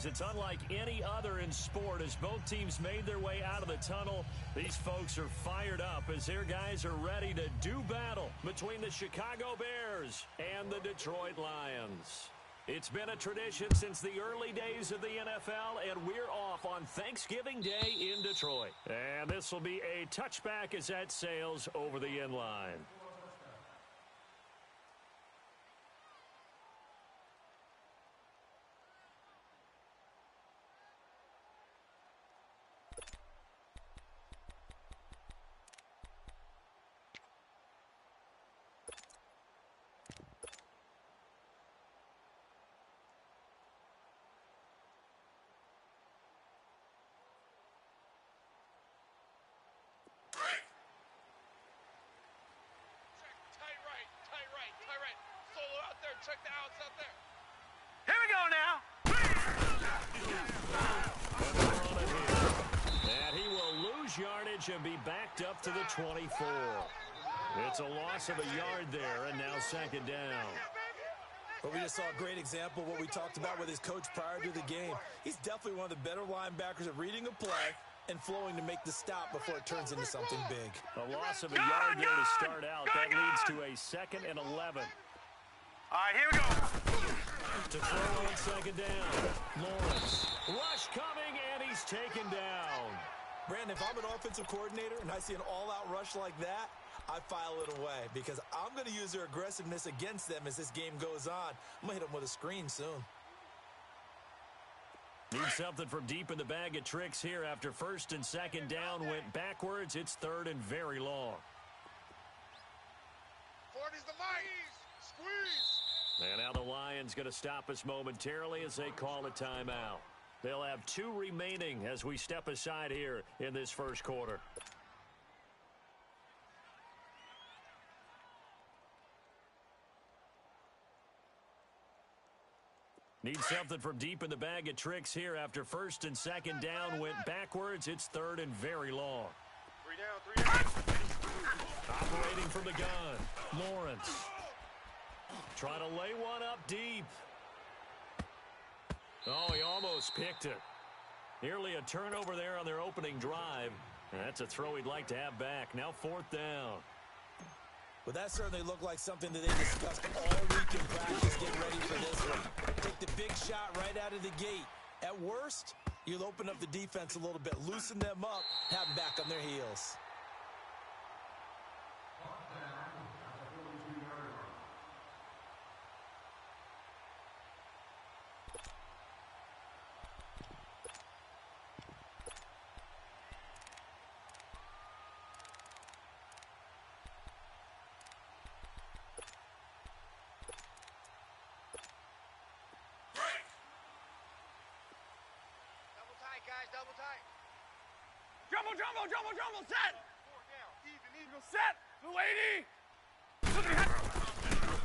It's unlike any other in sport. As both teams made their way out of the tunnel, these folks are fired up as their guys are ready to do battle between the Chicago Bears and the Detroit Lions. It's been a tradition since the early days of the NFL, and we're off on Thanksgiving Day in Detroit. And this will be a touchback as that sails over the end line. Check the outs out there. Here we go now. And he will lose yardage and be backed up to the 24. It's a loss of a yard there, and now second down. But we just saw a great example of what we talked about with his coach prior to the game. He's definitely one of the better linebackers at reading a play and flowing to make the stop before it turns into something big. A loss of a yard there to start out. That leads to a 2nd and 11. All right, here we go. To throw on second down. Lawrence. Rush coming, and he's taken down. Brandon, if I'm an offensive coordinator and I see an all-out rush like that, I file it away because I'm going to use their aggressiveness against them as this game goes on. I'm going to hit them with a screen soon. Need something from deep in the bag of tricks here after 1st and 2nd down went backwards. It's 3rd and very long. 40's the mic. Squeeze. And now the Lions going to stop us momentarily as they call a timeout. They'll have 2 remaining as we step aside here in this first quarter. Need something from deep in the bag of tricks here after 1st and 2nd down went backwards. It's 3rd and very long. 3 down. Operating from the gun. Lawrence. Trying to lay one up deep. Oh, he almost picked it. Nearly a turnover there on their opening drive. That's a throw he'd like to have back. Now 4th down. Well, that certainly looked like something that they discussed all week in practice getting ready for this one. Take the big shot right out of the gate. At worst, you'll open up the defense a little bit, loosen them up, have them back on their heels. Double tight. Jumbo, jumbo, jumbo, jumbo, set. 4 down. Even. Set. 280.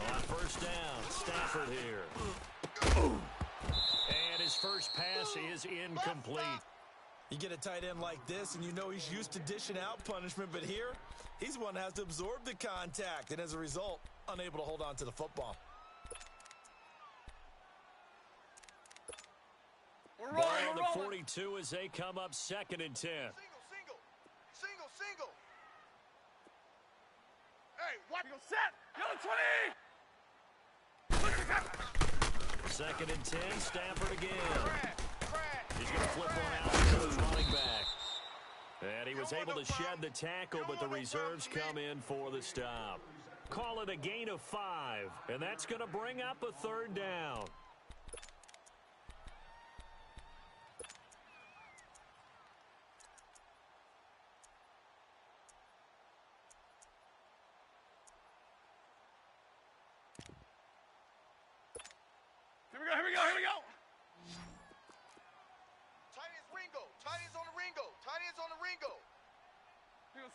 On 1st down, Stafford here. And his first pass is incomplete. You get a tight end like this, and you know he's used to dishing out punishment, but here, he's the one that has to absorb the contact, and as a result, unable to hold on to the football. Ball on the 42 as they come up 2nd and 10. Single. Hey, what? Set. Yellow 20. 2nd and 10, Stafford again. He's going to flip one out to his running back. And he was able to shed the tackle, but the reserves come in for the stop. Call it a gain of 5, and that's going to bring up a 3rd down. Here we go. Tight end's Ringo. Tight end's on the Ringo.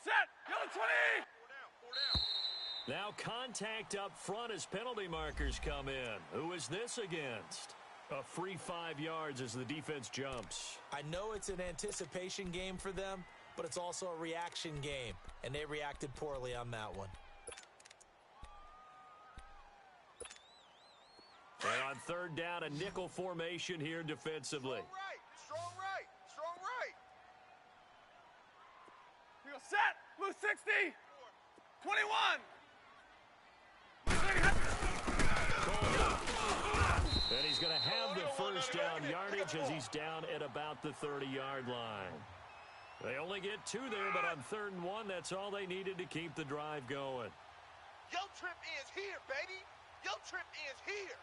Set. Yellow 20. 4 down. Now contact up front as penalty markers come in. Who is this against? A free 5 yards as the defense jumps. I know it's an anticipation game for them, but it's also a reaction game, and they reacted poorly on that one. And on third down, a nickel formation here defensively. Strong right. Strong right. Here we go. Set. Blue 60. 21. And he's going to have the first down yardage as he's down at about the 30-yard line. They only get 2 there, but on 3rd and 1, that's all they needed to keep the drive going. Your trip ends here, baby. Your trip ends here.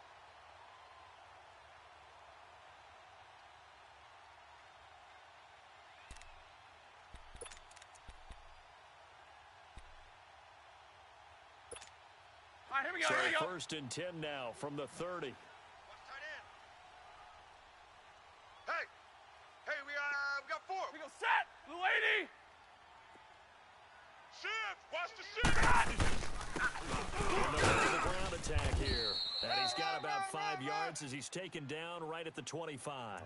All right, here we go. So Here we go. 1st and 10 now from the 30. Watch tight end. Hey, we got 4. Here we go. Set. Blue 80. Shift. Watch the shift. The ground attack here. And he's got about 5 yards as he's taken down right at the 25.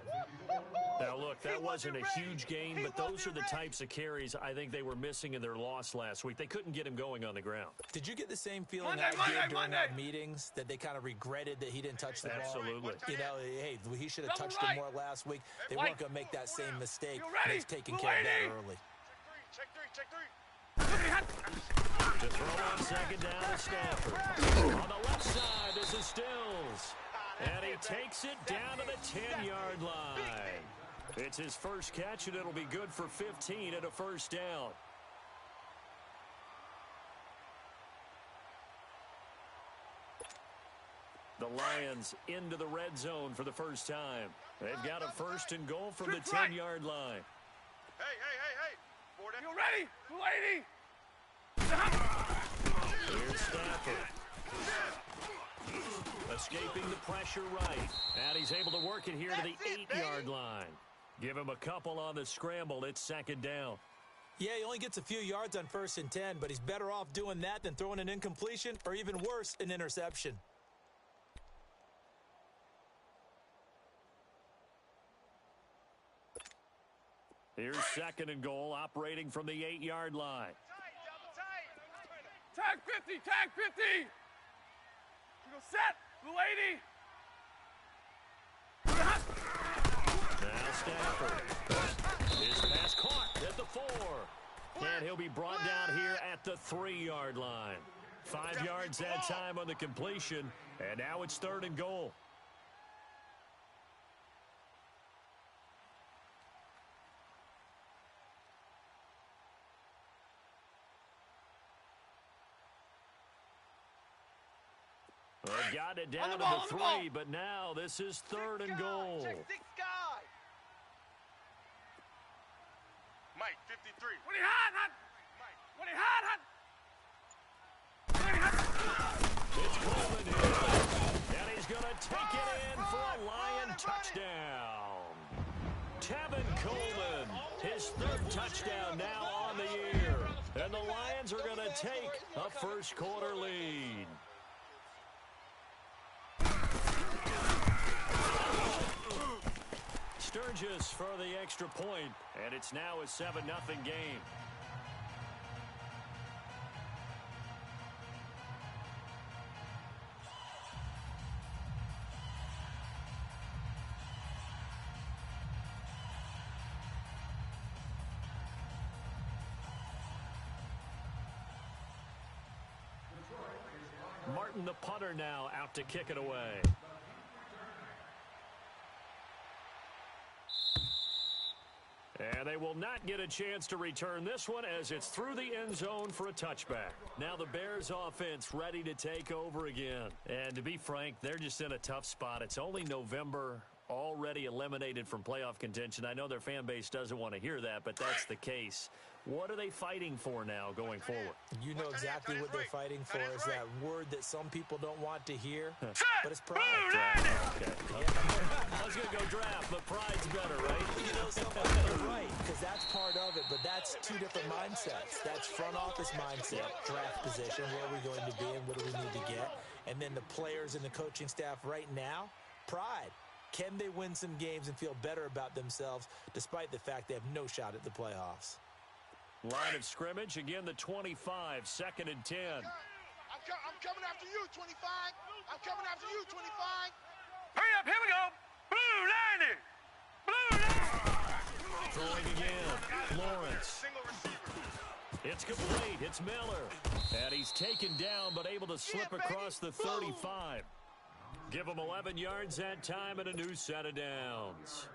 Now, look, that wasn't a huge gain, but those are the types of carries I think they were missing in their loss last week. They couldn't get him going on the ground. Did you get the same feeling Monday, I did Monday, during Monday. our meetings, that they kind of regretted that he didn't touch the ball? Absolutely. You know, hey, he should have Double touched right. it more last week. They Right. weren't going to make that same mistake. You ready? He's taking Blue care of that 80. early. Check three. To throw on 2nd down to Stafford. On the left side, this is Stills. And he takes it down to the 10-yard line. It's his first catch, and it'll be good for 15 at a first down. The Lions into the red zone for the first time. They've got a 1st and goal from the 10-yard line. Hey. 4 down. You ready? Blue 80. Here's Stafford. Escaping the pressure right. And he's able to work it here to the 8-yard line. Give him a couple on the scramble. It's 2nd down. Yeah, he only gets a few yards on 1st and 10, but he's better off doing that than throwing an incompletion or even worse, an interception. Here's 2nd and goal, operating from the 8-yard line. Tag 50. Tag 50. Here we go. Set. Blue 80. Now Stafford. His pass caught at the 4. And he'll be brought down here at the 3-yard line. 5 yards that time on the completion. And now it's 3rd and goal. They got it down to the 3, but now this is 3rd and goal. Check 6 guy. Mike, 53. What are you hot? Mike. What are you hot? It's Coleman here, and he's going to take it in for a Lion touchdown. Tevin Coleman, his 3rd touchdown now on the year. And the Lions are going to take a first-quarter lead. Sturgis for the extra point, and it's now a 7-0 game. Martin, the punter, now out to kick it away. And they will not get a chance to return this one as it's through the end zone for a touchback. Now the Bears offense ready to take over again. And to be frank, they're just in a tough spot. It's only November, already eliminated from playoff contention. I know their fan base doesn't want to hear that, but that's the case. What are they fighting for now going forward? You know exactly what they're fighting for, is that word that some people don't want to hear, but it's pride. Okay. I was going to go draft, but pride's better, right? You know, you're right, because that's part of it, but that's 2 different mindsets. That's front office mindset, draft position, where are we going to be and what do we need to get? And then the players and the coaching staff right now, pride. Can they win some games and feel better about themselves despite the fact they have no shot at the playoffs? Line of scrimmage, again the 25, 2nd and 10. I'm coming after you, 25. I'm coming after you, 25. Hurry up, here we go. Blue 90. Blue 90. Throwing again. Lawrence. It's complete. It's Miller. And he's taken down, but able to slip across the 35. Give him 11 yards that time and a new set of downs.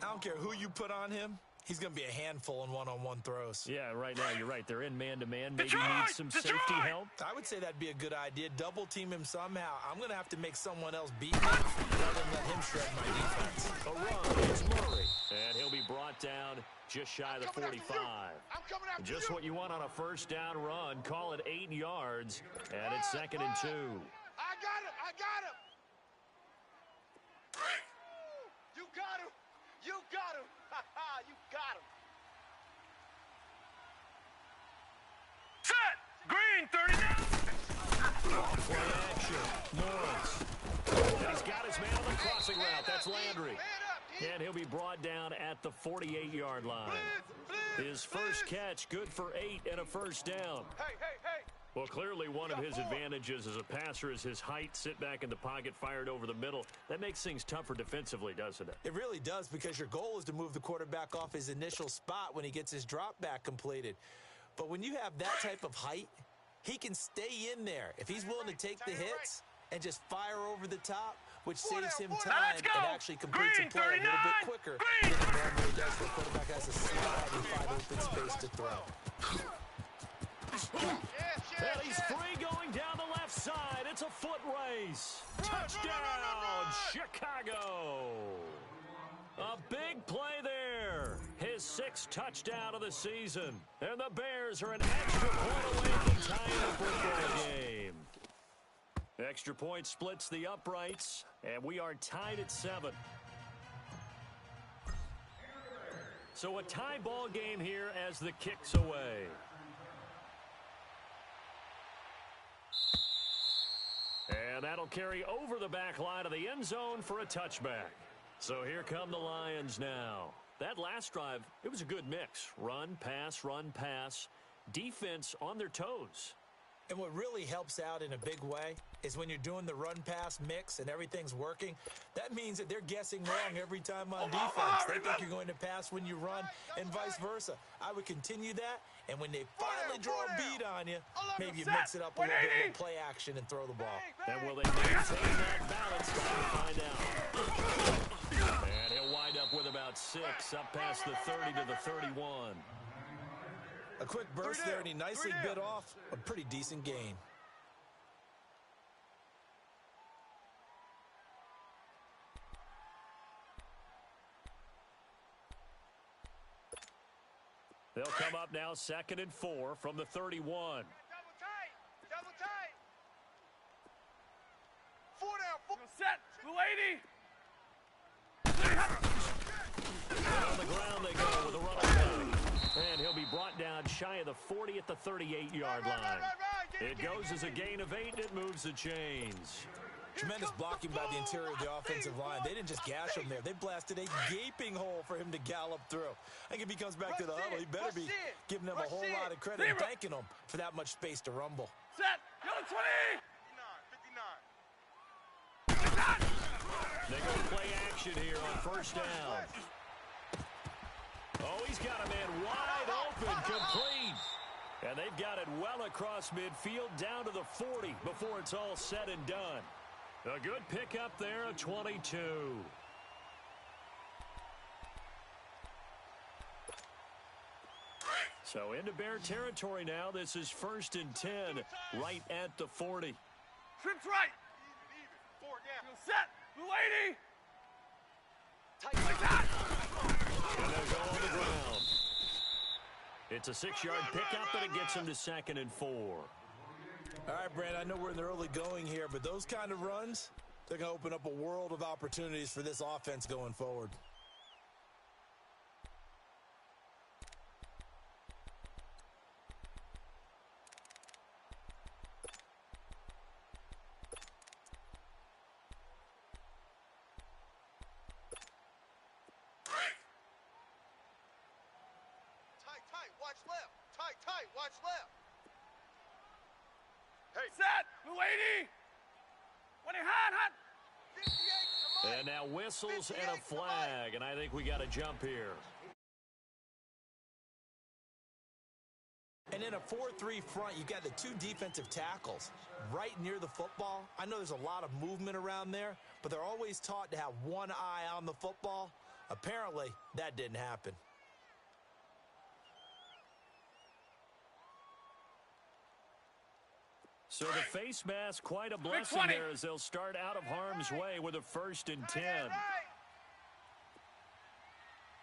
I don't care who you put on him. He's going to be a handful in one-on-one throws. Yeah, right now you're right. They're in man-to-man. Maybe Detroit! need some safety help. I would say that'd be a good idea. Double team him somehow. I'm going to have to make someone else beat him rather than let him shred my defense. A run. It's Murray. And he'll be brought down just shy of the 45. I'm coming after you. Just what you want on a first down run. Call it 8 yards. And it's 2nd and 2. I got him. I got him. You got him. You got him. You got him. Set. Green 39. Play action. Lawrence. And he's got his man on the crossing route. That's Landry. And he'll be brought down at the 48-yard line. His first catch, good for 8 and a first down. Hey. Well, clearly one of his advantages as a passer is his height. Sit back in the pocket, fired over the middle. That makes things tougher defensively, doesn't it? It really does, because your goal is to move the quarterback off his initial spot when he gets his drop back completed. But when you have that type of height, he can stay in there. If he's willing to take the hits and just fire over the top, which saves him time and actually completes a play a little bit quicker than it normally does. The quarterback has a slide and find open space to throw. And he's free going down the left side. It's a foot race. Touchdown, Chicago. A big play there. His 6th touchdown of the season. And the Bears are an extra point away from tying the football game. Extra point splits the uprights, and we are tied at 7. So a tie ball game here as the kick's away. And that'll carry over the back line of the end zone for a touchback. So here come the Lions now. That last drive, it was a good mix. Run, pass, defense on their toes. And what really helps out in a big way is when you're doing the run-pass mix and everything's working, that means that they're guessing wrong every time on defense. They think you're going to pass when you run and vice versa. I would continue that, and when they finally draw a beat on you, maybe you mix it up a little bit with play action and throw the ball. And will they maintain that balance? Time to find out. And he'll wind up with about 6, up past the 30 to the 31. A quick burst there, and he nicely bit off a pretty decent gain. They'll come up now 2nd and 4 from the 31. Double tight. 4 down. Set. Blue 80. And on the ground they go with a run play. And he'll be brought down shy of the 40 at the 38-yard line. It goes as a gain of 8, and it moves the chains. Tremendous blocking by the interior of the offensive line. They didn't just gash him there. They blasted a gaping hole for him to gallop through. I think if he comes back to the huddle, he better be giving them a whole lot of credit and thanking them for that much space to rumble. Set. Yellow 20. 59. They go play action here on first down. Oh, he's got a man wide open, complete. And they've got it well across midfield down to the 40 before it's all said and done. A good pickup there, a 22. So into Bear territory now. This is 1st and 10 right at the 40. Trips right. Even. 4 down. Set. Blue 80. And they'll go on the ground. It's a 6-yard pickup, and it gets him to 2nd and 4. All right, Brand, I know we're in the early going here, but those kind of runs, they're going to open up a world of opportunities for this offense going forward. Tight. Watch left. Tight. Watch left. Hey. Set. Blue 80. 20 hot. 58 And now whistles and a flag, and I think we got a jump here. And in a 4-3 front, you've got the two defensive tackles right near the football. I know there's a lot of movement around there, but they're always taught to have one eye on the football. Apparently, that didn't happen. So the face mask, quite a blessing there as they'll start out of harm's way with a 1st and 10. right.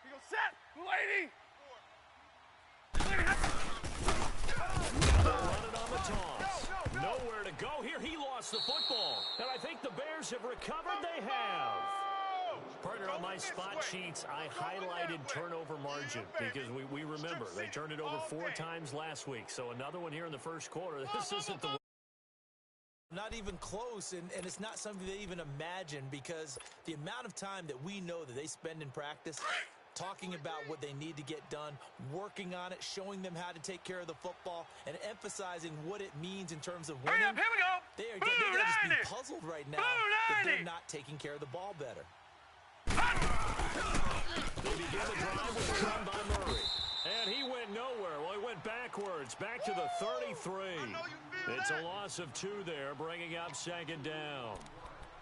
We go set. Blue 80. They'll run it on the toss. Nowhere to go here. He lost the football. And I think the Bears have recovered. They have. Partner, on my spot sheets, I highlighted turnover margin because we remember they turned it over 4 times last week. So another one here in the first quarter. This isn't the... Not even close, and it's not something they even imagine because the amount of time that we know that they spend in practice talking about what they need to get done, working on it, showing them how to take care of the football, and emphasizing what it means in terms of winning. Hurry up, here we go. They got to just be puzzled right now that they're not taking care of the ball better. They begin the drive with a run by Murray. And he went nowhere. Well, he went backwards, back to the 33. It's a loss of 2 there, bringing up 2nd down.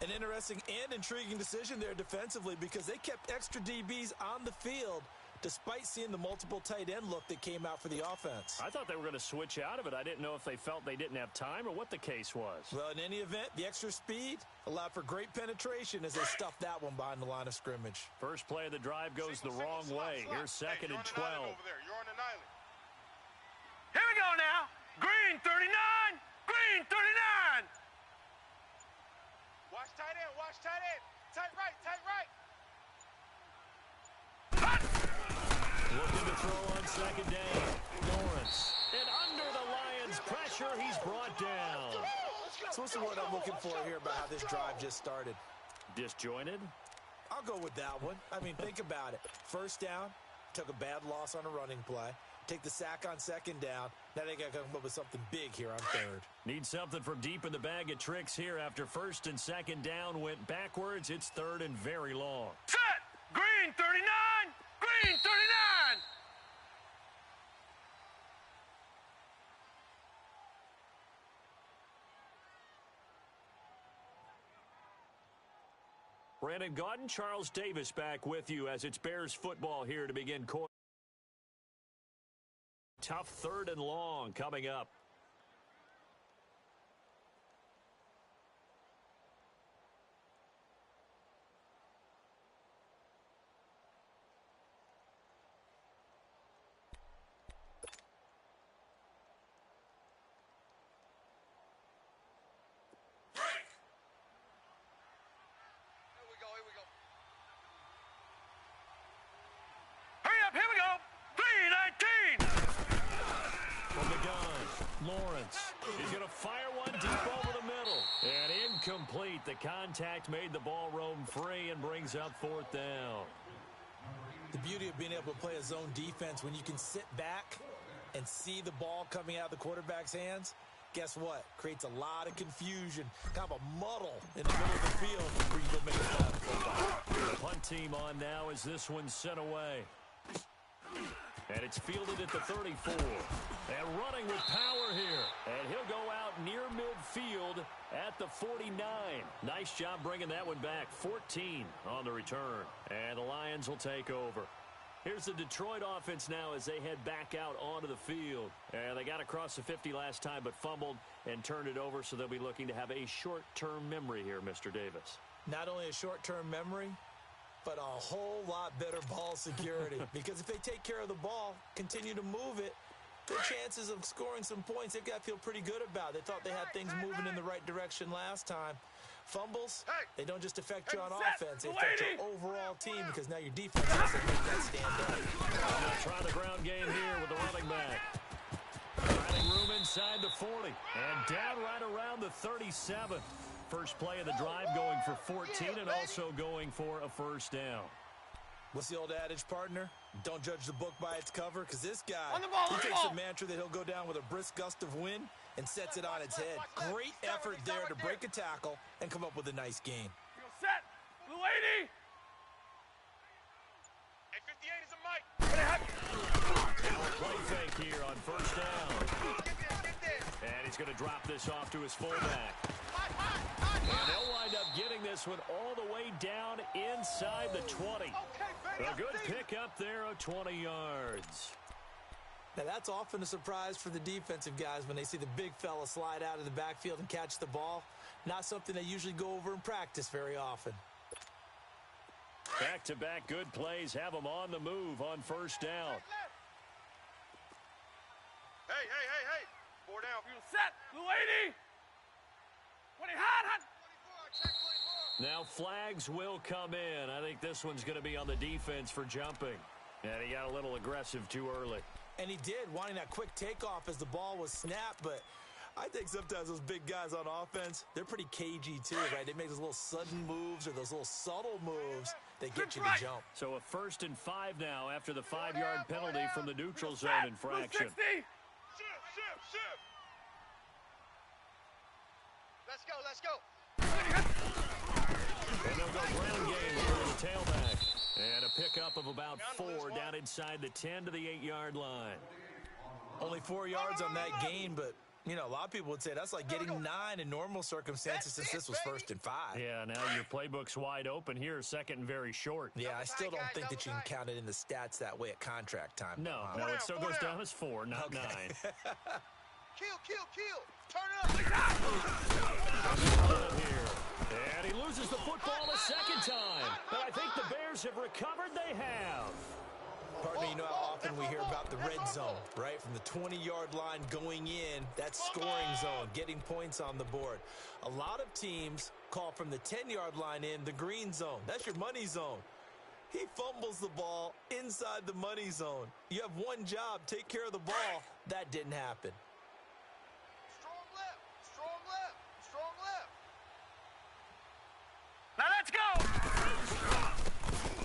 An interesting and intriguing decision there defensively because they kept extra DBs on the field despite seeing the multiple tight end look that came out for the offense. I thought they were going to switch out of it. I didn't know if they felt they didn't have time or what the case was. Well, in any event, the extra speed allowed for great penetration as they stuffed that one behind the line of scrimmage. First play of the drive goes the wrong way. Here's 2nd and 12. You're on an island. Here we go now. Green 39. Green 39. Watch tight end. Watch tight end. Tight right. Tight right. Looking to throw on 2nd down. Lawrence. And under the Lions' pressure, he's brought down. So what's the word I'm looking for here about how this drive just started? Disjointed? I'll go with that one. I mean, think about it. First down, took a bad loss on a running play. Take the sack on 2nd down. Now they got to come up with something big here on 3rd. Need something from deep in the bag of tricks here after 1st and 2nd down went backwards. It's 3rd and very long. Set. Green 39. Green 39. Brandon Gaudin, Charles Davis back with you as it's Bears football here to begin quarter. Tough 3rd and long coming up. Here we go. 319. From the gun, Lawrence. He's going to fire one deep over the middle. And incomplete. The contact made the ball roam free and brings up 4th down. The beauty of being able to play a zone defense when you can sit back and see the ball coming out of the quarterback's hands, guess what? Creates a lot of confusion, kind of a muddle in the middle of the field where you go make a ball football. The punt team on now as this one's sent away. And it's fielded at the 34. And running with power here. And he'll go out near midfield at the 49. Nice job bringing that one back. 14 on the return. And the Lions will take over. Here's the Detroit offense now as they head back out onto the field. And they got across the 50 last time but fumbled and turned it over, so they'll be looking to have a short-term memory here, Mr. Davis. Not only a short-term memory, but a whole lot better ball security. Because if they take care of the ball, continue to move it, their chances of scoring some points, they've got to feel pretty good about. They thought they had things moving in the right direction last time. Fumbles, they don't just affect you on offense, they affect your overall team because now your defense has to make that stand up. I'm going to try the ground game here with the running back. Finding room inside the 40. And down right around the 37. First play of the drive going for 14 and also going for a first down. What's the old adage, partner? Don't judge the book by its cover, because this guy, On the ball, he takes a mantra that he'll go down with a brisk gust of wind and sets it on its head. Great effort there to break a tackle and come up with a nice gain. Set. Blue 80. Hey, 58 is a mic. Play fake here on first down. And he's going to drop this off to his fullback. And they'll wind up getting this one all the way down inside the 20. A good pickup there of 20 yards. Now, that's often a surprise for the defensive guys when they see the big fella slide out of the backfield and catch the ball. Not something they usually go over in practice very often. Back-to-back good plays have them on the move on first down. Hey. 4 down. Set. Blue 80. 20 hot. Now flags will come in. I think this one's going to be on the defense for jumping. And he got a little aggressive too early. And he did, wanting that quick takeoff as the ball was snapped. But I think sometimes those big guys on offense, they're pretty cagey too, right? They make those little sudden moves or those little subtle moves that get you to jump. So a 1st and 5 now after the 5-yard penalty from the neutral zone infraction. Shift. Let's go. And they'll go ground game for the tailback. And a pickup of about 4 down inside the 10 to the 8-yard line. Only 4 yards on that gain, but, you know, a lot of people would say that's like getting 9 in normal circumstances since this was 1st and 5. Yeah, now your playbook's wide open here, 2nd and very short. Yeah, I still don't think that you can count it in the stats that way at contract time. No, it still goes down as 4, not 9. Kill. Turn it up. Here. And he loses the football a second time. But I think the Bears have recovered. They have. Partner, you know how often we hear about the red zone, right? From the 20-yard line going in, that's scoring zone, getting points on the board. A lot of teams call from the 10-yard line in the green zone. That's your money zone. He fumbles the ball inside the money zone. You have one job, take care of the ball. That didn't happen. Strong left. Now let's go.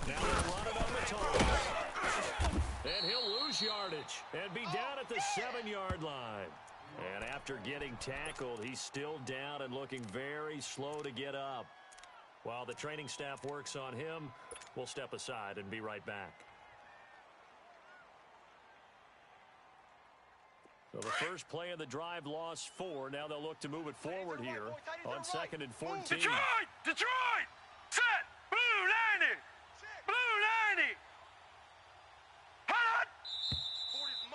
Now they'll run it on the toss. And he'll lose yardage and be down at the 7-yard line. And after getting tackled, he's still down and looking very slow to get up. While the training staff works on him, we'll step aside and be right back. So the first play of the drive lost 4. Now they'll look to move it forward here on 2nd and 14. Detroit! Set! Blue 90! Hot!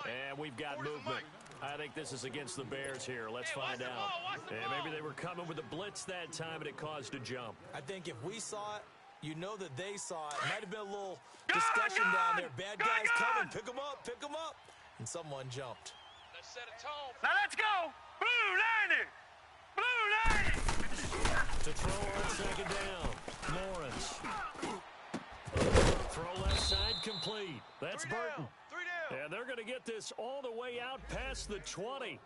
And we've got movement. I think this is against the Bears here. Let's find out. And maybe they were coming with a blitz that time and it caused a jump. I think if we saw it, you know that they saw it. Might have been a little discussion down there. Bad guys coming. Pick them up. And someone jumped. Let's set a tone. Now let's go! Blue 90! To throw on 2nd down. Lawrence. Throw left side complete. That's Burton. 3 down. And they're going to get this all the way out past the 20.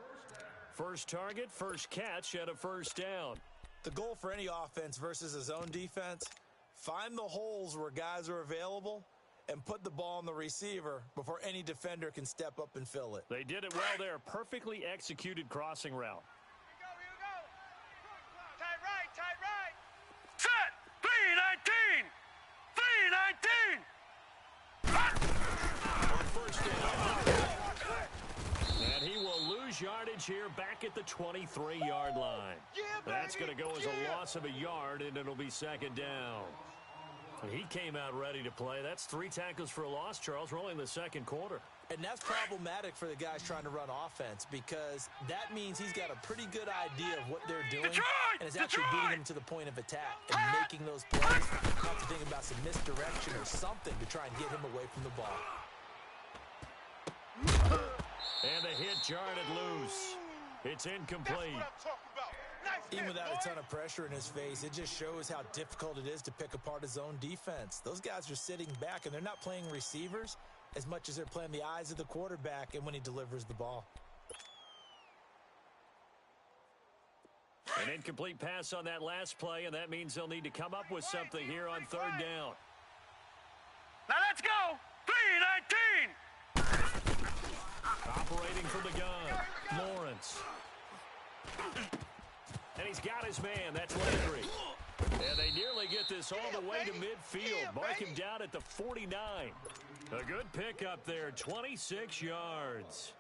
First target, first catch, and a first down. The goal for any offense versus a zone defense, find the holes where guys are available and put the ball on the receiver before any defender can step up and fill it. They did it well there. Perfectly executed crossing route. Here we go. Tight right. Set! 319! On first down. And he will lose yardage here back at the 23-yard line. That's going to go as a loss of a yard, and it'll be 2nd down. He came out ready to play. That's 3 tackles for a loss, Charles. We're only in the 2nd quarter. And that's problematic for the guys trying to run offense because that means he's got a pretty good idea of what they're doing and is actually beating them to the point of attack and making those plays. Have to think about some misdirection or something to try and get him away from the ball. And the hit jarred it loose. It's incomplete. That's what I'm talking about. Nice Even hit, without boy. a ton of pressure in his face, it just shows how difficult it is to pick apart his own defense. Those guys are sitting back, and they're not playing receivers as much as they're playing the eyes of the quarterback and when he delivers the ball. An incomplete pass on that last play, and that means they'll need to come up with something here on 3rd down. Now let's go! 319! Operating from the gun, Lawrence. And he's got his man. That's Landry. And they nearly get this all the way to midfield. Mark him down at the 49. A good pickup there, 26 yards.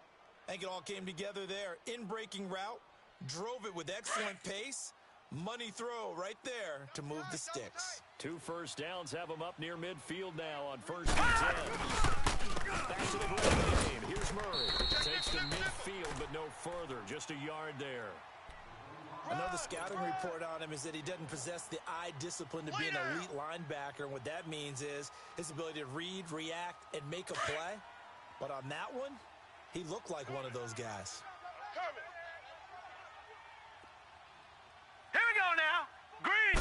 I think it all came together there. In-breaking route, drove it with excellent pace. Money throw right there to move the sticks. 2 first downs have him up near midfield now on 1st and 10. Back to the ground game. Here's Murray. Takes to midfield, but no further. Just a yard there. Another scouting report on him is that he doesn't possess the eye discipline to be an elite linebacker. And what that means is his ability to read, react, and make a play. But on that one, he looked like one of those guys. Here we go now. Green.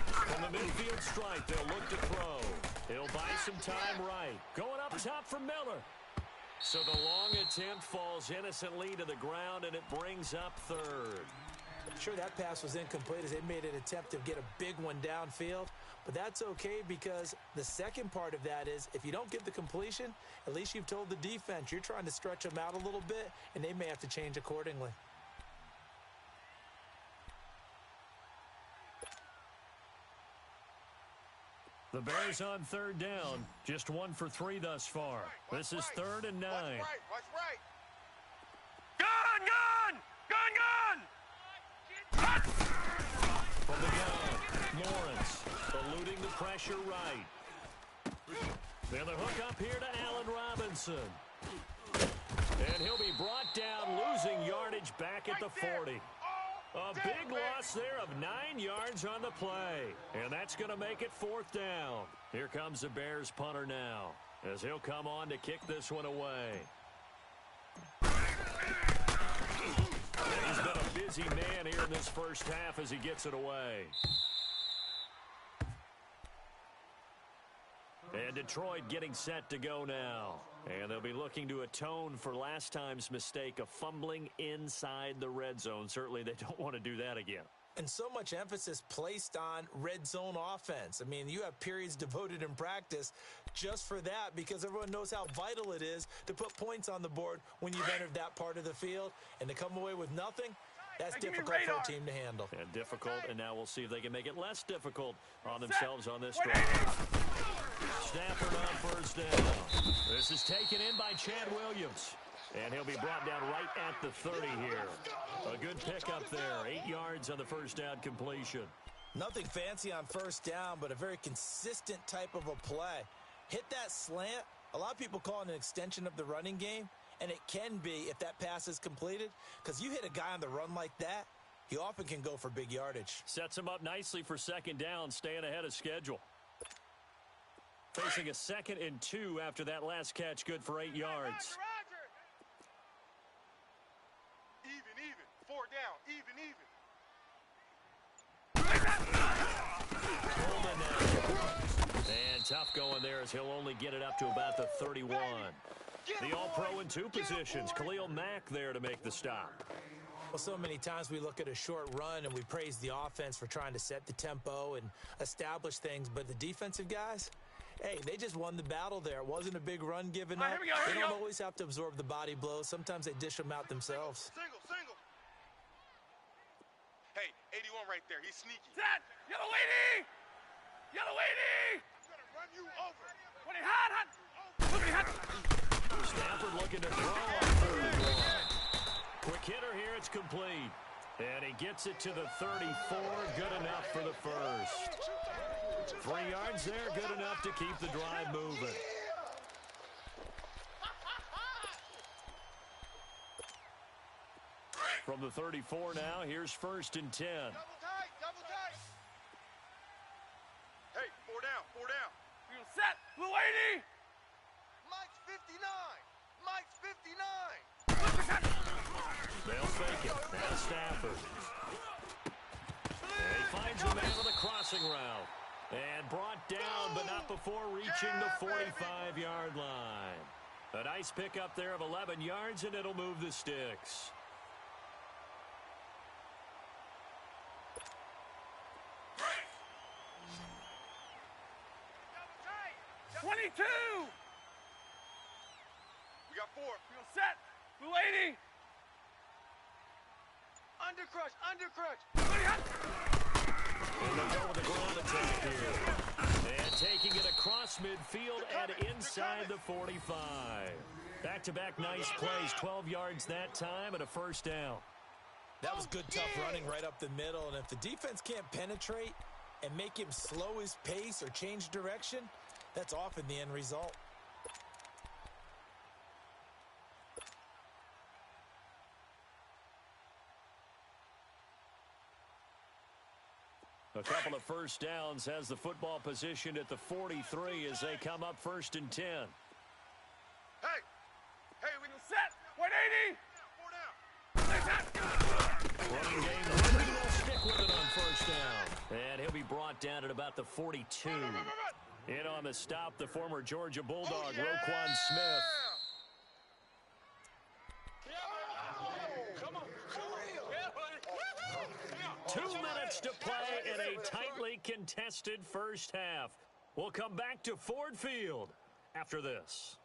From the midfield strike, they'll look to throw. He'll buy some time right. Going up top for Miller. So the long attempt falls innocently to the ground, and it brings up 3rd. Sure, that pass was incomplete as they made an attempt to get a big one downfield. But that's okay because the second part of that is if you don't get the completion, at least you've told the defense you're trying to stretch them out a little bit, and they may have to change accordingly. The Bears on 3rd down. Just 1 for 3 thus far. This is 3rd and 9. Watch right. Gun, gun! Gun, gun! From the gun, Lawrence eluding the pressure right. Then the hook up here to Allen Robinson. And he'll be brought down, losing yardage back at the 40. A big loss there of 9 yards on the play. And that's going to make it 4th down. Here comes the Bears punter now, as he'll come on to kick this one away. And he's been a busy man here in this first half as he gets it away. And Detroit getting set to go now. And they'll be looking to atone for last time's mistake of fumbling inside the red zone. Certainly they don't want to do that again. And so much emphasis placed on red zone offense. I mean, you have periods devoted in practice just for that because everyone knows how vital it is to put points on the board when you've entered that part of the field. And to come away with nothing, that's difficult for a team to handle. And difficult, and now we'll see if they can make it less difficult on themselves on this drive. Stafford on 1st down. This is taken in by Chad Williams. And he'll be brought down right at the 30 here. A good pickup there. 8 yards on the 1st down completion. Nothing fancy on 1st down, but a very consistent type of a play. Hit that slant. A lot of people call it an extension of the running game, and it can be if that pass is completed, because you hit a guy on the run like that, he often can go for big yardage. Sets him up nicely for 2nd down, staying ahead of schedule. Facing a 2nd and 2 after that last catch, good for 8 yards. Even. 4 down. Even. Coleman now. And tough going there as he'll only get it up to about the 31. The All-Pro in 2 positions. Khalil Mack there to make the stop. Well, so many times we look at a short run and we praise the offense for trying to set the tempo and establish things, but the defensive guys, hey, they just won the battle there. It wasn't a big run given up. They don't always have to absorb the body blows. Sometimes they dish them out themselves. Single. Hey, 81 right there. He's sneaky. Set! Yellow lady! Yellow lady! I'm gonna run you over. What are you hot? Look at hot! Stafford looking to throw on 3rd and 1. Quick hitter here, it's complete. And he gets it to the 34, good enough for the 1st. 3 yards there, good enough to keep the drive moving. From the 34 now, here's 1st and 10. Double tight. Hey, 4 down. You're set! Blue lady! Mike's 59. 59. They'll fake it. Now Stafford. And he finds a man on the crossing route. And brought down, but not before reaching the 45-yard line. A nice pickup there of 11 yards, and it'll move the sticks. 22! We got 4. You're set! Blue lady! Under crush, under crush. And they'll go with the ground attack here. And taking it across midfield and inside the 45. Back-to-back nice plays, 12 yards that time and a first down. That was good, tough running right up the middle. And if the defense can't penetrate and make him slow his pace or change direction, that's often the end result. A couple of first downs has the football positioned at the 43 as they come up 1st and 10. Hey, we can set. 180. Running game, hoping they'll stick with it on first down. And he'll be brought down at about the 42. In on the stop, the former Georgia Bulldog, Roquan Smith. Come on. 2 minutes to play in a tightly contested first half. We'll come back to Ford Field after this.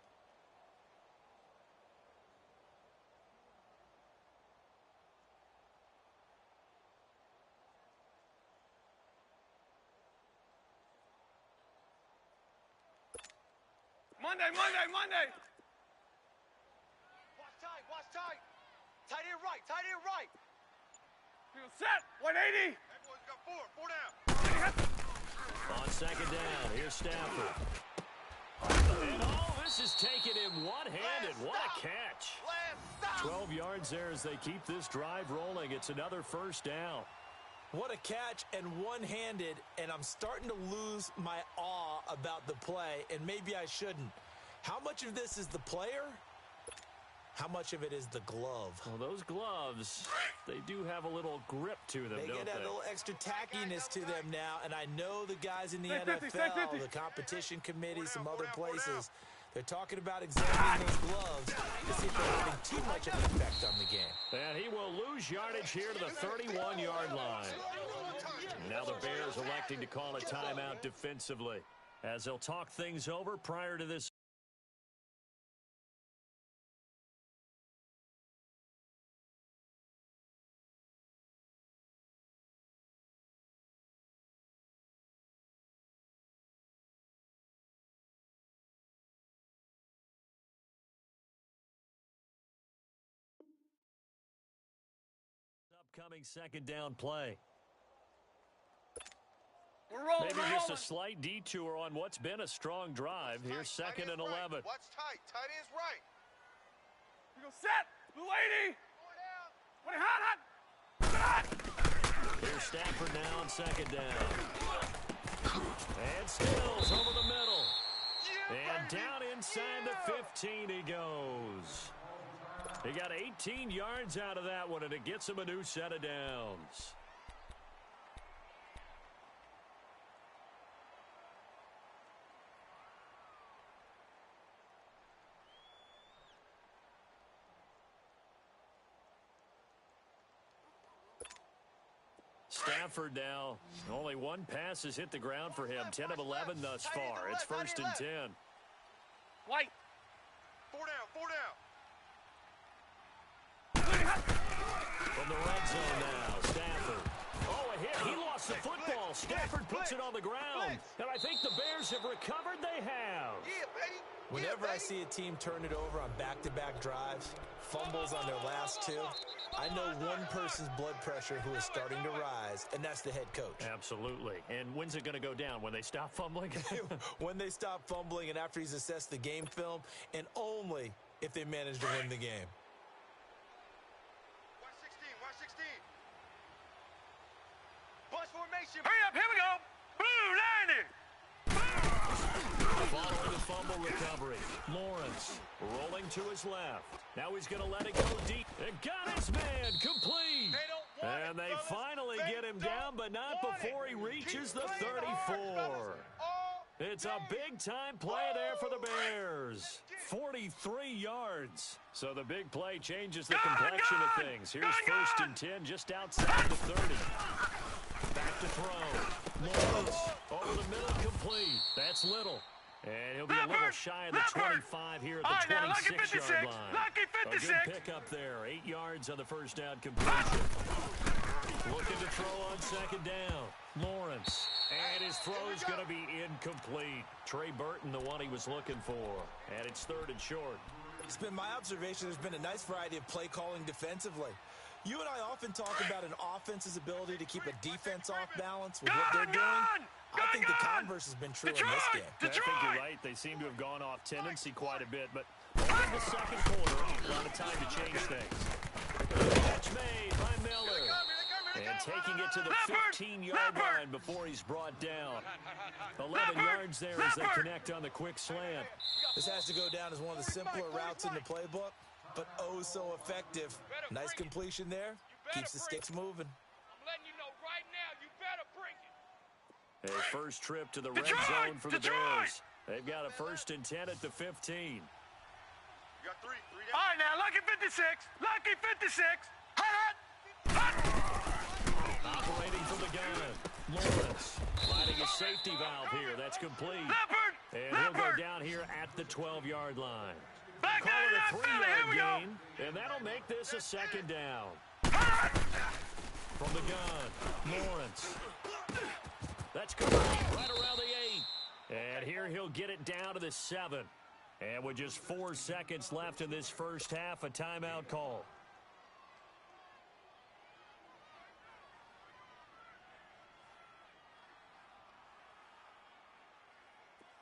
Monday. Watch tight. Tight end right. We can set. 180. That boy's got four down. On second down, here's Stafford. And this is taken in one-handed. What a catch. 12 yards there as they keep this drive rolling. It's another first down. What a catch and one-handed, and I'm starting to lose my awe about the play, and maybe I shouldn't. How much of this is the player? How much of it is the glove? Well, those gloves, they do have a little grip to them, They don't get that they? little extra tackiness to them now, and I know the guys in the Stay 50, stay NFL, 50. the competition committee, some other places, they're talking about examining those gloves to see if they're having too much of an effect on the game. And he will lose yardage here to the 31-yard line. Now the Bears electing to call a timeout defensively as they'll talk things over prior to this. Upcoming second down play. We're rolling. Maybe just a slight detour on what's been a strong drive. Here's 2nd and 11. Watch tight. Tight end's right. We can set. Blue 80. 20 hot. Here's Stafford now on second down. And Stills over the middle. And down inside the 15 he goes. He got 18 yards out of that one, and it gets him a new set of downs. Stafford now, only one pass has hit the ground for him. 10 of 11 thus far. It's 1st and 10. White. Four down. From the red zone now, Stafford. Oh, a hit. He lost the football. Stafford puts it on the ground. And I think the Bears have recovered. They have. Yeah, baby. Whenever I see a team turn it over on back-to-back drives, fumbles on their last two, I know one person's blood pressure who is starting to rise, and that's the head coach. Absolutely. And when's it going to go down? When they stop fumbling? When they stop fumbling and after he's assessed the game film, and only if they manage to win the game. Watch 16. Bunch formation. Hurry up. Here we go. Blue 90. Following the fumble recovery, Lawrence rolling to his left. Now he's going to let it go deep. It got his man complete. And they finally get him down, but not before he reaches the 34. It's a big-time play there for the Bears. 43 yards. So the big play changes the complexion of things. Here's 1st and 10 just outside the 30. Back to throw. Lawrence over the middle, complete. That's Little. And he'll be a little shy of the 25 here at the 26-yard line. Lucky 56. A good pickup there. 8 yards on the first down completion. Looking to throw on second down. Lawrence. And his throw's going to be incomplete. Trey Burton, the one he was looking for. And it's 3rd and short. It's been my observation there's been a nice variety of play calling defensively. You and I often talk about an offense's ability to keep a defense off balance with what they're doing. I think the converse has been true in this game. I think you're right. They seem to have gone off tendency quite a bit, but in the second quarter, a lot of time to change things. Catch made by Miller. And taking it to the 15-yard line before he's brought down. 11 yards there as they connect on the quick slant. This has to go down as one of the simpler routes in the playbook, but oh so effective. Nice completion there. Keeps the sticks moving. I'm letting you know right now, you better bring it. A first trip to the red zone for the Bears. They've got a 1st and 10 at the 15. You got three down. All right, now, lucky 56. Lucky 56. Operating from the gun. Lawrence finding a safety valve here. That's complete. And he'll go down here at the 12-yard line. Call it a 3-yard gain, and that'll make this a 2nd down. From the gun, Lawrence. That's complete right around the 8. And here he'll get it down to the 7. And with just 4 seconds left in this first half, a timeout call.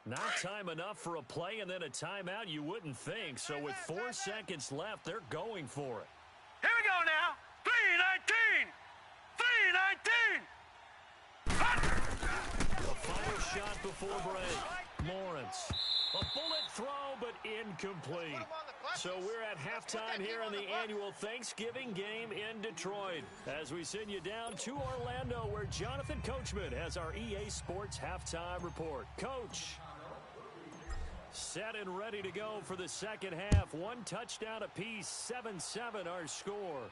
Not time enough for a play and then a timeout, you wouldn't think. So with 4 seconds left, they're going for it. Here we go now. 3:19. 3:19. The final shot before break. Lawrence. A bullet throw, but incomplete. So we're at halftime here in the annual Thanksgiving game in Detroit. As we send you down to Orlando, where Jonathan Coachman has our EA Sports halftime report. Coach. Set and ready to go for the second half. 1 touchdown apiece, 7-7 our score.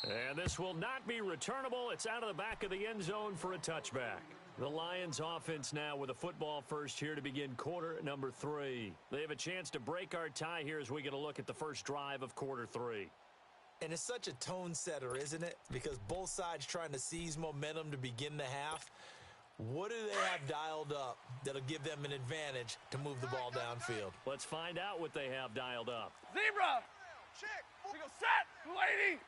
And this will not be returnable. It's out of the back of the end zone for a touchback. The Lions offense now with a football first here to begin quarter number 3. They have a chance to break our tie here as we get a look at the first drive of quarter 3. And it's such a tone setter, isn't it? Because both sides trying to seize momentum to begin the half. What do they have dialed up that'll give them an advantage to move the ball downfield? Let's find out what they have dialed up. Zebra. Check. We go set. Lady.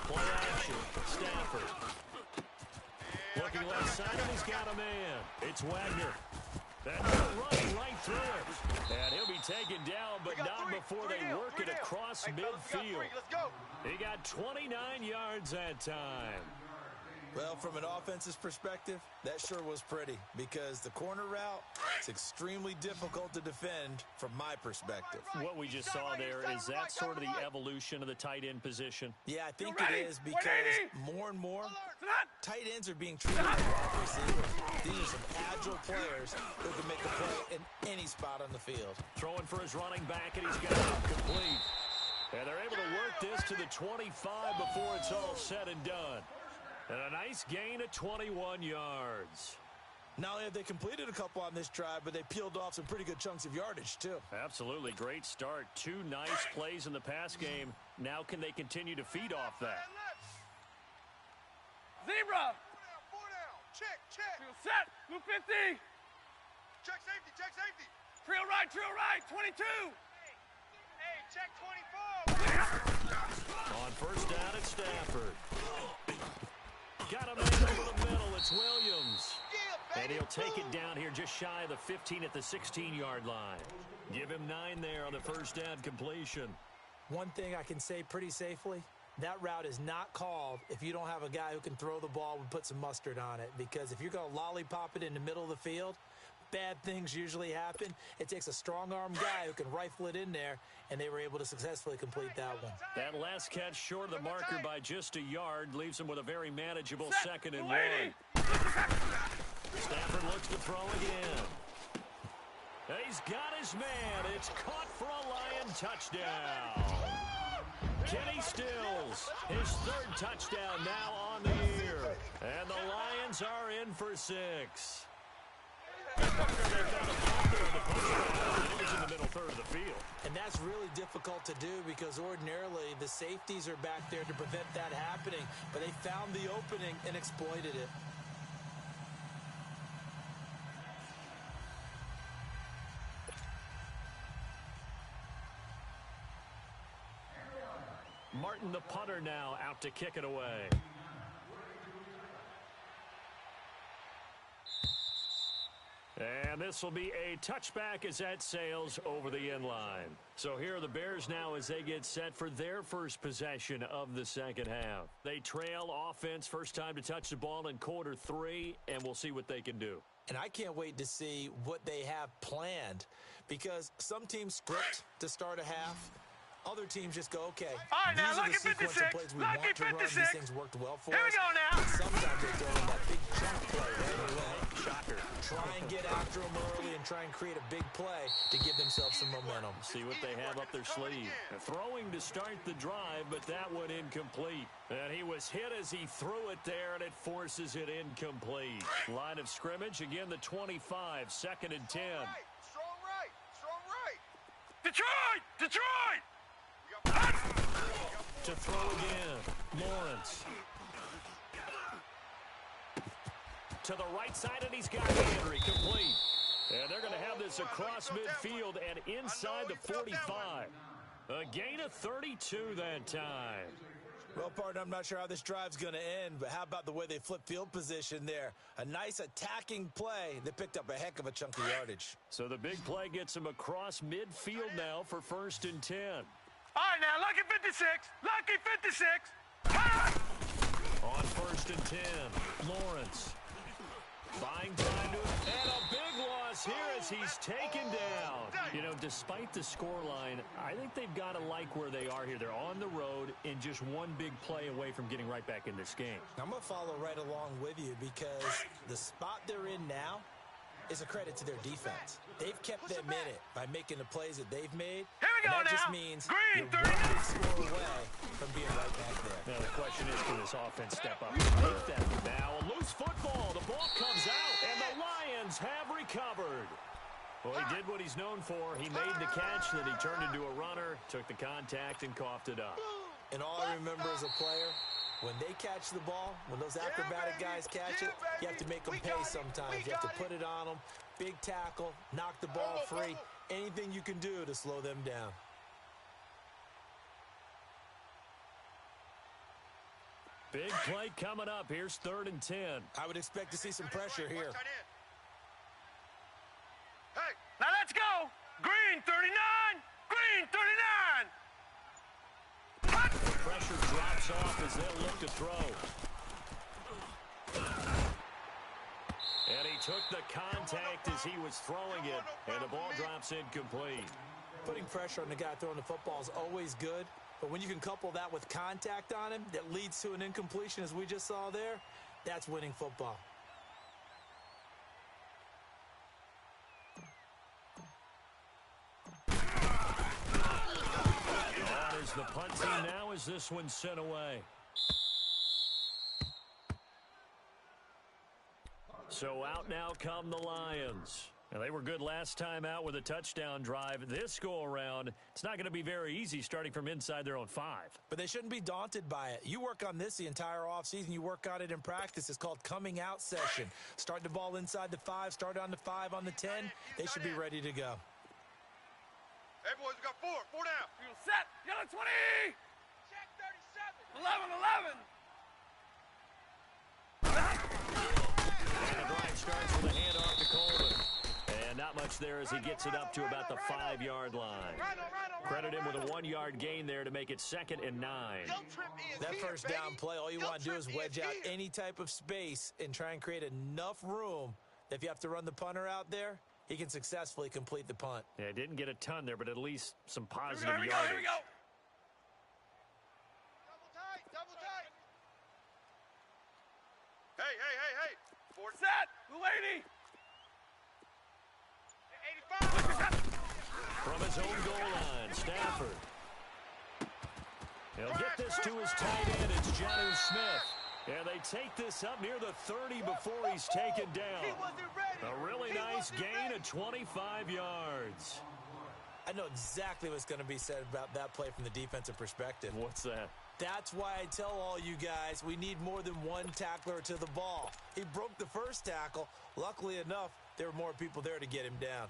Play action. Stafford. Looking left side, and he's got a man. It's Wagner. That's running right through it. And he'll be taken down, but not before they work it across midfield. Let's go. He got 29 yards that time. Well, from an offense's perspective, that sure was pretty because the corner route is extremely difficult to defend from my perspective. What we just saw there, is that sort of the evolution of the tight end position? Yeah, I think it is because more and more tight ends are being treated like wide receivers. These are some agile players who can make a play in any spot on the field. Throwing for his running back, and he's got it complete. And they're able to work this to the 25 before it's all said and done. And a nice gain of 21 yards. Not only have they completed a couple on this drive, but they peeled off some pretty good chunks of yardage, too. Absolutely. Great start. 2 nice plays in the pass game. Now can they continue to feed off that? Zebra. 4 down. Check. We go set. Blue 50. Check safety. Trail right. 22. Hey, check 24. On first down, it's Stafford. Got a man over the middle. It's Williams. And he'll take it down here just shy of the 15 at the 16-yard line. Give him 9 there on the first down completion. One thing I can say pretty safely, that route is not called if you don't have a guy who can throw the ball and put some mustard on it. Because if you're going to lollipop it in the middle of the field, bad things usually happen. It takes a strong-arm guy who can rifle it in there, and they were able to successfully complete that one. That last catch short of the marker by just a yard leaves him with a very manageable 2nd and 1. Stafford looks to throw again. He's got his man. It's caught for a Lion touchdown. Kenny Stills, his third touchdown now on the year. And the Lions are in for 6. They've found a block there on the punch. It was in the middle third of the field. And that's really difficult to do because ordinarily the safeties are back there to prevent that happening. But they found the opening and exploited it. Martin, the punter, now out to kick it away. And this will be a touchback as that sails over the end line. So here are the Bears now as they get set for their first possession of the second half. They trail offense, first time to touch the ball in quarter 3, and we'll see what they can do. And I can't wait to see what they have planned because some teams script to start a half. Other teams just go, okay, All right, now, these are the lucky sequence 56, of plays we lucky want to run. 56. These things worked well for Here us. we go now. And sometimes they throw in that big chunk play right away. Shocker. Try and get after them early and try and create a big play to give themselves some momentum. See what they have up their sleeve. Throwing to start the drive, but that one incomplete. And he was hit as he threw it there, and it forces it incomplete. Line of scrimmage, again the 25, 2nd and 10. Strong right. Strong right. Detroit! Detroit! To throw again, Lawrence. To the right side, and he's got Henry complete. And they're going to have this across midfield and inside the 45. A gain of 32 that time. Well, partner, I'm not sure how this drive's going to end, but how about the way they flip field position there? A nice attacking play that picked up a heck of a chunk of yardage. So the big play gets him across midfield now for 1st and 10. All right, now, lucky 56. Lucky 56. On 1st and 10, Lawrence. Buying time to it, and a big loss here as he's taken down. You know, despite the scoreline, I think they've got to like where they are here. They're on the road and just one big play away from getting right back in this game. I'm going to follow right along with you because the spot they're in now is a credit to their defense. They've kept them in it by making the plays that they've made. Here we go and that now. just means Green, you're 39. one big score away from being right back there. Now the question is, can this offense step up and take that? Now a loose football. The ball comes out, and the Lions have recovered. Well, he did what he's known for. He made the catch, then he turned into a runner, took the contact, and coughed it up. And all I remember as a player, when they catch the ball, when those acrobatic guys catch it, you have to make them pay sometimes. You have to put it on them, big tackle, knock the ball free, anything you can do to slow them down. Big play coming up. Here's 3rd and 10. I would expect to see some pressure here. Hey, Now, let's go. Green 39. Green 39. The pressure drops off as they'll look to throw. And he took the contact as he was throwing it, and the ball drops incomplete. Putting pressure on the guy throwing the football is always good, but when you can couple that with contact on him that leads to an incompletion, as we just saw there, that's winning football. There's the punt team now as this one's sent away. So out now come the Lions. Now, they were good last time out with a touchdown drive. This go-around, it's not going to be very easy starting from inside their own 5. But they shouldn't be daunted by it. You work on this the entire offseason. You work on it in practice. It's called coming out session. Start the ball inside the 5, start on the 5, on the 10. They should be ready to go. hey, boys, we got 4. 4 down. You're set. Yellow 20. Check 37. 11. And the drive starts with a handoff to Coleman. And not much there as he gets it up to about the 5-yard line. Credit him with a 1-yard gain there to make it 2nd and 9. That first down play, all you want to do is wedge out any type of space and try and create enough room that if you have to run the punter out there, he can successfully complete the punt. Yeah, didn't get a ton there, but at least some positive Here we go. yardage. Here we go. Double tight. Hey. 4 Set. Lady. 85. From his own goal line, Stafford. this to his tight end. It's Jonnu Smith. And they take this up near the 30 before he's taken down. A really nice gain of 25 yards. I know exactly what's going to be said about that play from the defensive perspective. What's that? That's why I tell all you guys we need more than one tackler to the ball. He broke the first tackle. Luckily enough, there were more people there to get him down.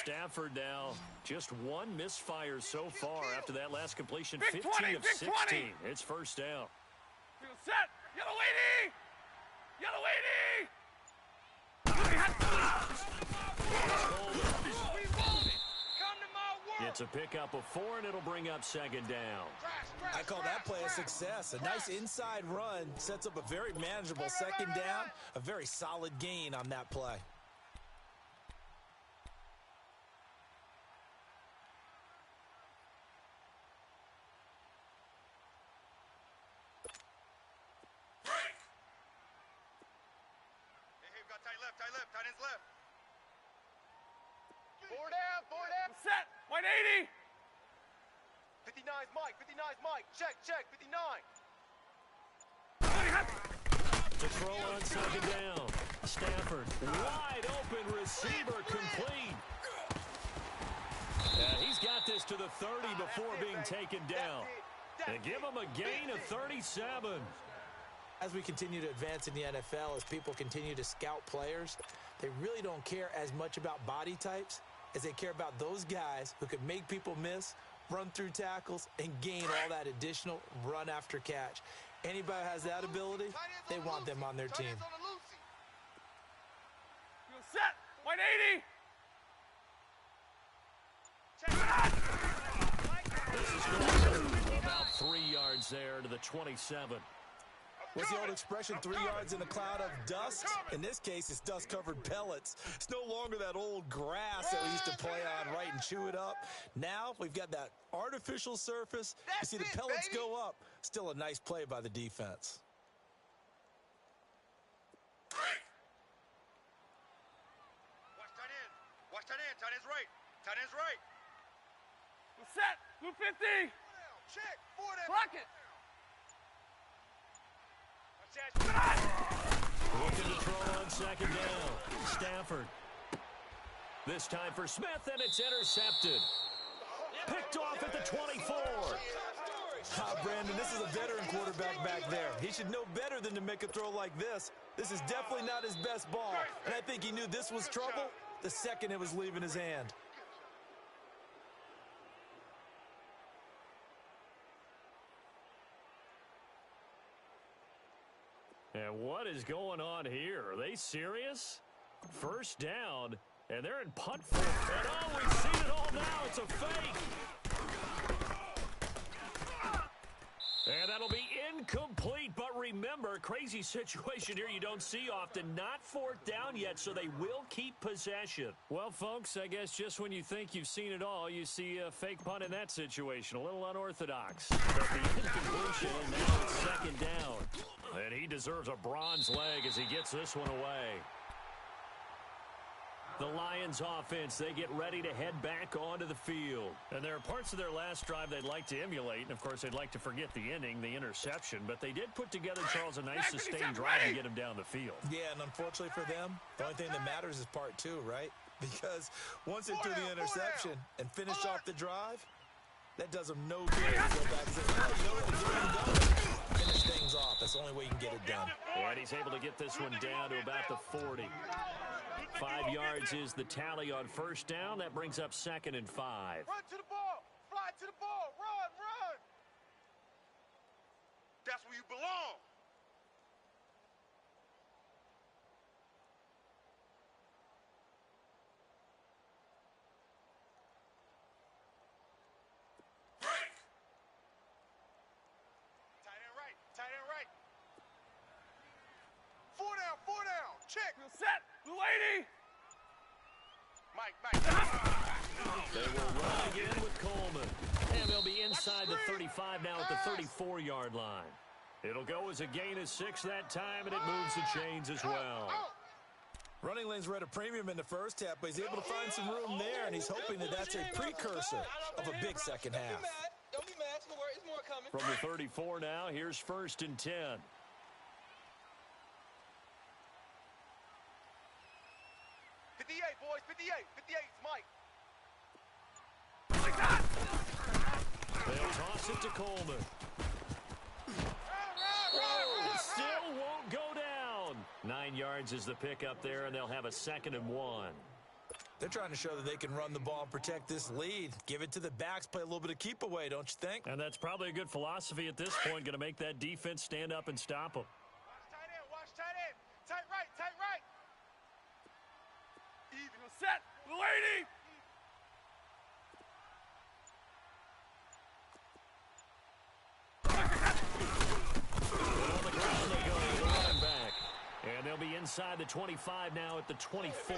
Stafford now just one misfire so far after that last completion. Big 15 20, of big 16. 20. It's first down. Field set. Yellow lady. Yellow lady. It's a pickup of 4, and it'll bring up second down. I call that play a success. A nice inside run sets up a very manageable second down. A very solid gain on that play. Tight ends left. 4 down. Set. 180. 59's Mike. Check. 59. To throw on second down. Stafford, wide open receiver, complete. He's got this to the 30 before being taken down. They give him a gain of 37. As we continue to advance in the NFL, as people continue to scout players, they really don't care as much about body types as they care about those guys who can make people miss, run through tackles, and gain all that additional run after catch. Anybody who has that ability, they want them on their team. Field set. 180. This is going about 3 yards there to the 27. What's the old expression, 3 yards in a cloud of dust? In this case, it's dust-covered pellets. It's no longer that old grass that we used to play on, right, and chew it up. Now we've got that artificial surface. You see the pellets go up. Still a nice play by the defense. Watch tight end. Tight end's right. Set. 250. Check. 4 down. Block it. Looking to throw on second down. Stafford. This time for Smith, and it's intercepted. Picked off at the 24. Brandon, this is a veteran quarterback back there. He should know better than to make a throw like this. This is definitely not his best ball, and I think he knew this was trouble the second it was leaving his hand. And what is going on here? Are they serious? First down, and they're in punt form. And oh, we've seen it all now. It's a fake. And that'll be incomplete. But remember, crazy situation here you don't see often. Not fourth down yet, so they will keep possession. Well, folks, I guess just when you think you've seen it all, you see a fake punt in that situation. A little unorthodox. But the incompletion, and now it's second down. And he deserves a bronze leg as he gets this one away. The Lions offense, they get ready to head back onto the field. And there are parts of their last drive they'd like to emulate. And, of course, they'd like to forget the ending, the interception. But they did put together, Charles, a nice sustained drive to get him down the field. Yeah, and unfortunately for them, the only thing that matters is part 2, right? Because once they threw the interception and finished off the drive, that does them no good to go back and say, oh, you know what, it's already done. Finish things off. That's the only way you can get it done. And he's able to get this one down to about the 40. 5 yards is the tally on first down. That brings up second and 5. Run to the ball. Fly to the ball. Run. That's where you belong. Tight end right. 4 down. Check. Set. Blue 80. Mike. They will run again with Coleman. And they'll be inside the 35 now at the 34-yard line. It'll go as a gain of 6 that time, and it moves the chains as well. Running lanes were at a premium in the first half, but he's able to find some room there, and he's hoping that that's a precursor of a big second half. Don't be mad. It's more coming. From the 34 now, here's 1st and 10. 58, boys. 58. 58's Mike. They'll toss it to Coleman. It still won't go down. 9 yards is the pickup there, and they'll have a 2nd and 1. They're trying to show that they can run the ball and protect this lead. Give it to the backs, play a little bit of keep away, don't you think? And that's probably a good philosophy at this point, going to make that defense stand up and stop them. Watch tight end. Tight right. Even set. Lady. On the ground they go with the running back. And they'll be inside the 25 now at the 24.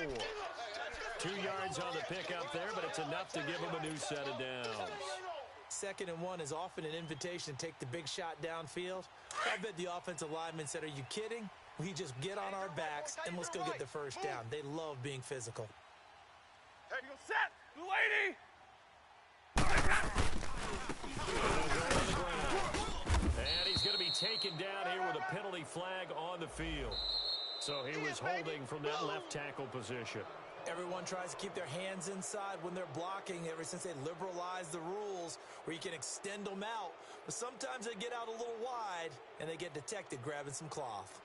2 yards on the pickup there, but it's enough to give them a new set of downs. 2nd and 1 is often an invitation to take the big shot downfield. I bet the offensive linemen said, are you kidding? We just get on our backs and let's go get the first down. They love being physical. Eagle set. Lady. And he's going to be taken down here with a penalty flag on the field. So he was holding from that left tackle position. Everyone tries to keep their hands inside when they're blocking ever since they liberalized the rules where you can extend them out. But sometimes they get out a little wide and they get detected grabbing some cloth.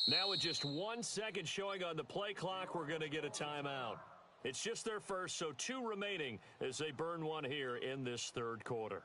Now with just 1 second showing on the play clock, we're going to get a timeout. It's just their first, so 2 remaining as they burn one here in this 3rd quarter.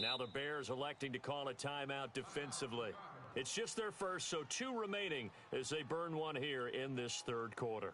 Now the Bears electing to call a timeout defensively. It's just their first, so 2 remaining as they burn one here in this third quarter.